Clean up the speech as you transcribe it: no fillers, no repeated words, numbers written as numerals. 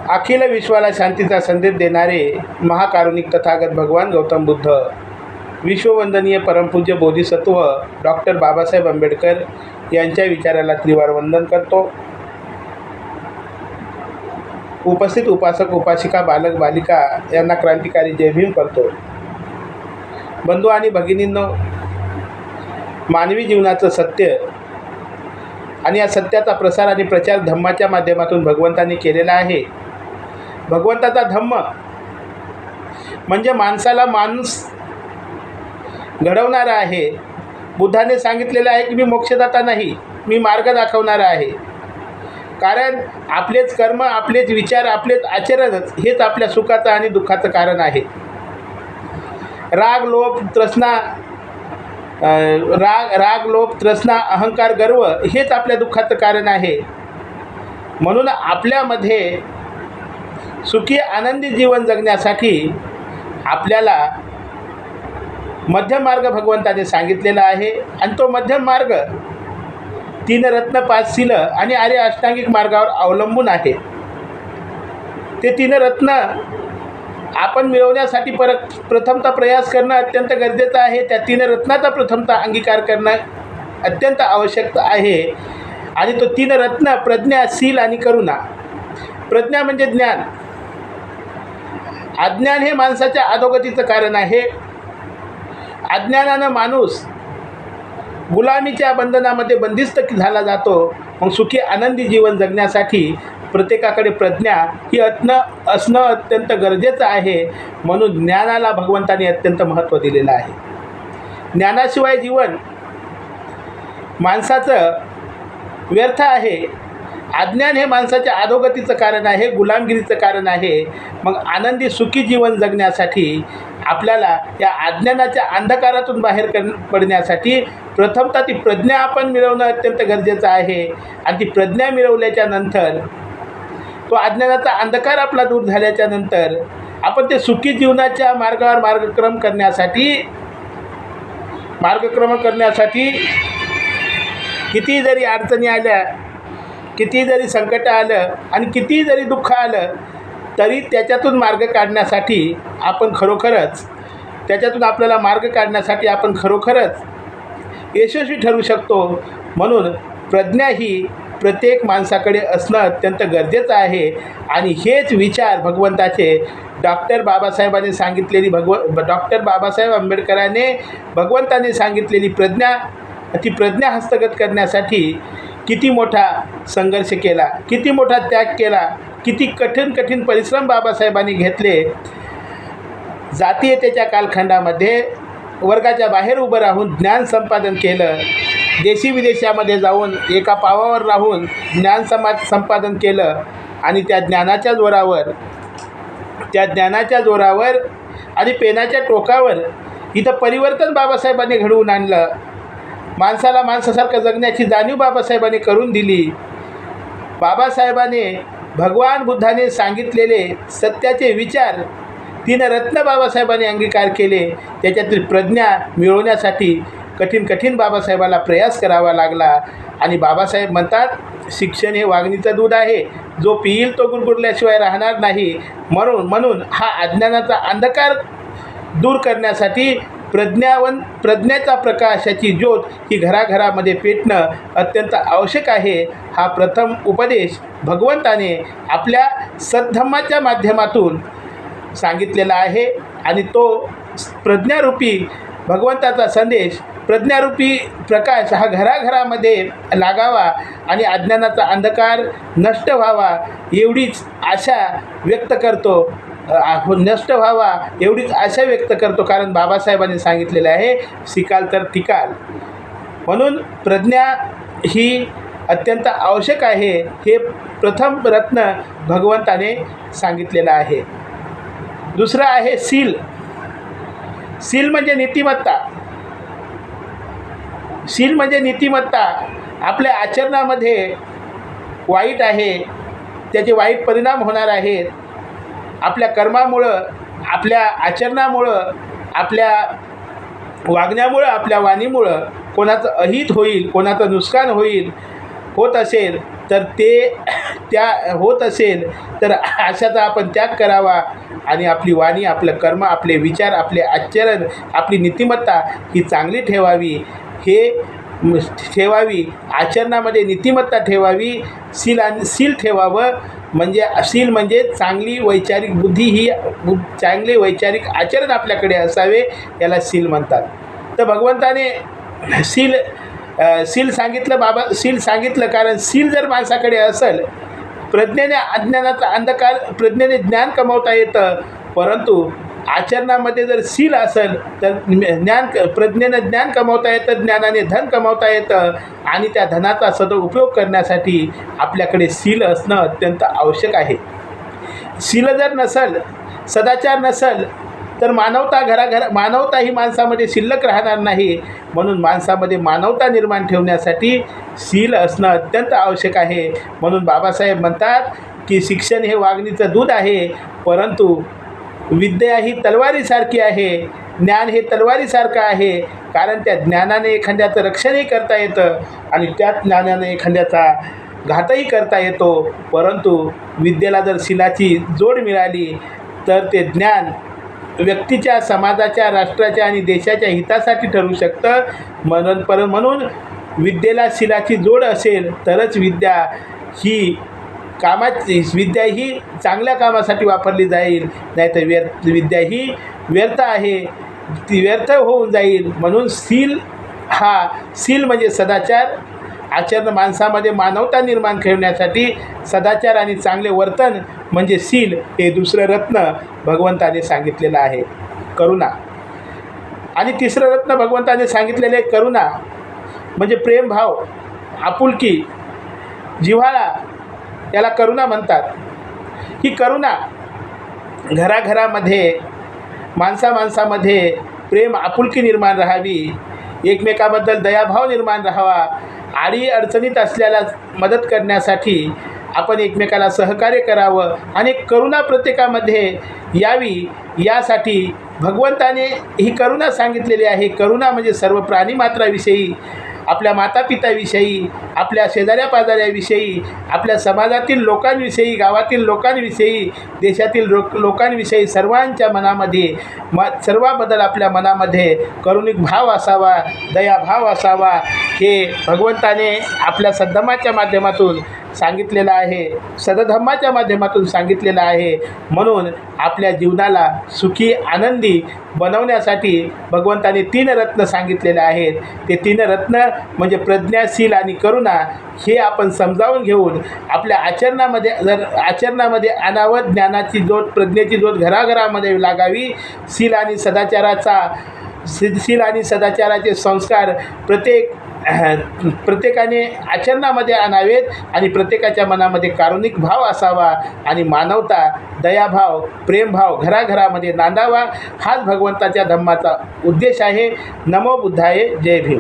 अखिल विश्वाला शांतीचा संदेश देणारे महाकारुणिक तथागत भगवान गौतम बुद्ध, विश्ववंदनीय परमपूज्य बोधिसत्व डॉक्टर बाबासाहेब आंबेडकर यांच्या विचाराला त्रिवार वंदन करतो. उपस्थित उपासक उपासिका बालक बालिका यांना क्रांतिकारी जय भीम करतो. बंधू आणि भगिनींनो, मानवी जीवनाचं सत्य आणि या सत्याचा प्रसार आणि प्रचार धम्माच्या माध्यमातून भगवंतांनी केलेला आहे. भगवंताचा धम्म म्हणजे माणसाला माणूस घडवणारा आहे. बुद्धाने सांगितलेलं आहे की मी मोक्षदाता नाही, मी मार्ग दाखवणारा आहे. कारण आपलेच कर्म, आपलेच विचार, आपलेच आचरणच हेच आपल्या सुखाचं आणि दुःखाचं कारण आहे. राग लोभ तृष्णा अहंकार गर्व हेच आपल्या दुःखाचं कारण आहे. म्हणून आपल्यामध्ये सुखी आनंदी जीवन जगण्यासाठी आपल्याला मध्यम मार्ग भगवंताने सांगितलेला आहे. आणि तो मध्यम मार्ग 3 रत्न 5 शील आणि आर्य अष्टांगिक मार्गावर अवलंबून आहे. ते 3 रत्न आपण मिळवण्यासाठी प्रथमतः प्रयास करणं अत्यंत गरजेचं आहे. त्या 3 रत्नाचा प्रथमतः अंगीकार करणं अत्यंत आवश्यक आहे. आणि तो 3 रत्न प्रज्ञा, शील आणि करुणा. प्रज्ञा म्हणजे ज्ञान. अज्ञान हे माणसाच्या अधोगतीचं कारण आहे. अज्ञानानं माणूस गुलामीच्या बंधनामध्ये बंदिस्त झाला जातो. मग सुखी आनंदी जीवन जगण्यासाठी प्रत्येकाकडे प्रज्ञा ही असणं अत्यंत गरजेचं आहे. म्हणून ज्ञानाला भगवंताने अत्यंत महत्त्व दिलेलं आहे. ज्ञानाशिवाय जीवन माणसाचं व्यर्थ आहे. अज्ञान हे माणसाच्या अधोगतीचं कारण आहे, गुलामगिरीचं कारण आहे. मग आनंदी सुखी जीवन जगण्यासाठी आपल्याला या अज्ञानाच्या अंधकारातून बाहेर पडण्यासाठी प्रथमतः ती प्रज्ञा आपण मिळवणं अत्यंत गरजेचं आहे. आणि ती प्रज्ञा मिळवल्याच्या नंतर, तो अज्ञानाचा अंधकार आपला दूर झाल्याच्या नंतर आपण ते सुखी जीवनाच्या मार्गावर मार्गक्रम करण्यासाठी किती जरी अडचणी आल्या, किती जरी संकट आलं आणि किती जरी दुःख आलं तरी त्याच्यातून मार्ग काढण्यासाठी आपण खरोखरच यशस्वी ठरू शकतो. म्हणून प्रज्ञा ही प्रत्येक माणसाकडे असणं अत्यंत गरजेचं आहे. आणि हेच विचार भगवंताचे डॉक्टर बाबासाहेब आंबेडकरांनी भगवंताने सांगितलेली ती प्रज्ञा हस्तगत करण्यासाठी किती मोठा संघर्ष केला, किती मोठा त्याग केला, किती कठीण परिश्रम बाबासाहेबांनी घेतले. जातीयतेच्या कालखंडामध्ये वर्गाच्या बाहेर उभं राहून ज्ञान संपादन केलं. देशी विदेशामध्ये जाऊन एका पावावर राहून ज्ञान संपादन केलं. आणि त्या ज्ञानाच्या जोरावर आणि पेनाच्या टोकावर इथं परिवर्तन बाबासाहेबांनी घडवून आणलं. माणसाला माणसासारखं जगण्याची जाणीव बाबासाहेबांनी करून दिली. बाबासाहेबांनी भगवान बुद्धाने सांगितलेले सत्याचे विचार 3 रत्न बाबासाहेबांनी अंगीकार केले. त्याच्यातील प्रज्ञा मिळवण्यासाठी कठीण बाबासाहेबाला प्रयास करावा लागला. आणि बाबासाहेब म्हणतात, शिक्षण हे वाघिणीचं दूध आहे, जो पिईल तो गुरगुरल्याशिवाय राहणार नाही. म्हणून हा अज्ञानाचा अंधकार दूर करण्यासाठी प्रज्ञेचा प्रकाशाची ज्योत ही घराघरामध्ये पेटणं अत्यंत आवश्यक आहे. हा प्रथम उपदेश भगवंताने आपल्या सद्धम्माच्या माध्यमातून सांगितलेला आहे. आणि तो प्रज्ञारूपी भगवंताचा संदेश, प्रज्ञारूपी प्रकाश हा घराघरामध्ये लागावा आणि अज्ञानाचा अंधकार नष्ट व्हावा एवढीच आशा व्यक्त करतो. कारण बाबासाहेबांनी सांगितलेलं आहे, शिकाल तर टिकाल. म्हणून प्रज्ञा ही अत्यंत आवश्यक आहे. हे प्रथम रत्न भगवंताने सांगितलेलं आहे. दुसरं आहे शील. शील म्हणजे नीतिमत्ता. आपल्या आचरणामध्ये वाईट आहे, त्याचे वाईट परिणाम होणार आहेत. आपल्या कर्मामुळं, आपल्या आचरणामुळं, आपल्या वागण्यामुळं, आपल्या वाणीमुळं कोणाचं अहित होईल, कोणाचं नुकसान होत असेल तर ते त्या होत असेल तर अशाचा आपण त्याग करावा आणि आपली वाणी, आपलं कर्म, आपले विचार, आपले आचरण, आपली नीतिमत्ता ही चांगली ठेवावी. ठेवावी आचरणामध्ये नीतिमत्ता ठेवावी. सील ठेवावं. म्हणजे सील म्हणजे चांगली वैचारिक बुद्धी, ही चांगले वैचारिक आचरण आपल्याकडे असावे, याला सील म्हणतात. तर भगवंताने सील सांगितलं, सील सांगितलं कारण सील जर माणसाकडे असेल, प्रज्ञेने अज्ञानाचा अंधकार, प्रज्ञेने ज्ञान कमवता येतं, परंतु आचरणामध्ये जर सील असेल तर प्रज्ञेने ज्ञान कमवता येतं, ज्ञानाने धन कमवता येतं आणि त्या धनाचा सदुपयोग करण्यासाठी आपल्याकडे सील असणं अत्यंत आवश्यक आहे. सील जर नसेल, सदाचार नसेल तर मानवता ही माणसामध्ये शिल्लक राहणार नाही. म्हणून माणसामध्ये मानवता निर्माण ठेवण्यासाठी सील असणं अत्यंत आवश्यक आहे. म्हणून बाबासाहेब म्हणतात की शिक्षण हे वाघिणीचं दूध आहे, परंतु विद्या ही तलवारीसारखी आहे, ज्ञान हे तलवारीसारखं आहे. कारण त्या ज्ञानाने एखाद्याचं रक्षणही करता येतं आणि त्याच ज्ञानाने एखाद्याचा घातही करता येतो. परंतु विद्येला जर शिलाची जोड मिळाली तर ते ज्ञान व्यक्तीच्या, समाजाच्या, राष्ट्राच्या आणि देशाच्या हितासाठी ठरू शकतं. म्हणून विद्येला शिलाची जोड असेल तरच विद्या ही चांगल्या कामासाठी वापरली जाईल, नाहीतर विद्या ही व्यर्थ आहे, ती व्यर्थ होऊन जाईल. म्हणून सील म्हणजे सदाचार. आचरण माणसामध्ये मानवता निर्माण ठेवण्यासाठी सदाचार आणि चांगले वर्तन म्हणजे सील, हे दुसरं रत्न भगवंताने सांगितलेलं आहे, करुणा. आणि तिसरं रत्न भगवंताने सांगितलेले करुणा म्हणजे प्रेमभाव, आपुलकी, जिव्हाळा, याला करुणा म्हणतात. ही करुणा घराघरामध्ये, माणसामध्ये प्रेम, आपुलकी निर्माण राहावी, एकमेकाबद्दल दयाभाव निर्माण राहावा. अडचणीत असल्याला मदत करण्यासाठी आपण एकमेकाला सहकार्य करावं आणि करुणा प्रत्येकामध्ये यावी, यासाठी भगवंताने ही करुणा सांगितलेली आहे. करुणा म्हणजे सर्व प्राणीमात्राविषयी, आपल्या मातापिताविषयी, आपल्या शेजाऱ्यापाजाऱ्याविषयी, आपल्या समाजातील लोकांविषयी, गावातील लोकांविषयी, देशातील लोकांविषयी, सर्वांच्या मनामध्ये, सर्वाबद्दल आपल्या मनामध्ये करुणिक भाव असावा, दयाभाव असावा. हे भगवंताने आपल्या सद्धम्माच्या माध्यमातून सांगितलेलं आहे, सदधम्माच्या माध्यमातून सांगितलेलं आहे. म्हणून आपल्या जीवनाला सुखी, आनंदी बनवण्यासाठी भगवंताने 3 रत्न सांगितलेले आहेत. ते 3 रत्न म्हणजे प्रज्ञाशील आणि करुणा, हे आपण समजावून घेऊन आपल्या आचरणामध्ये आणावं. ज्ञानाची जोड, प्रज्ञेची जोड घराघरामध्ये लागावी. सील आणि सदाचाराचे संस्कार प्रत्येकाने आचरणामध्ये आणावेत आणि प्रत्येकाच्या मनामध्ये कारुणिक भाव असावा आणि मानवता, दयाभाव, प्रेमभाव घराघरामध्ये नांदावा. हाच भगवंताच्या धम्माचा उद्देश आहे. नमो बुद्धाय. जय भीम.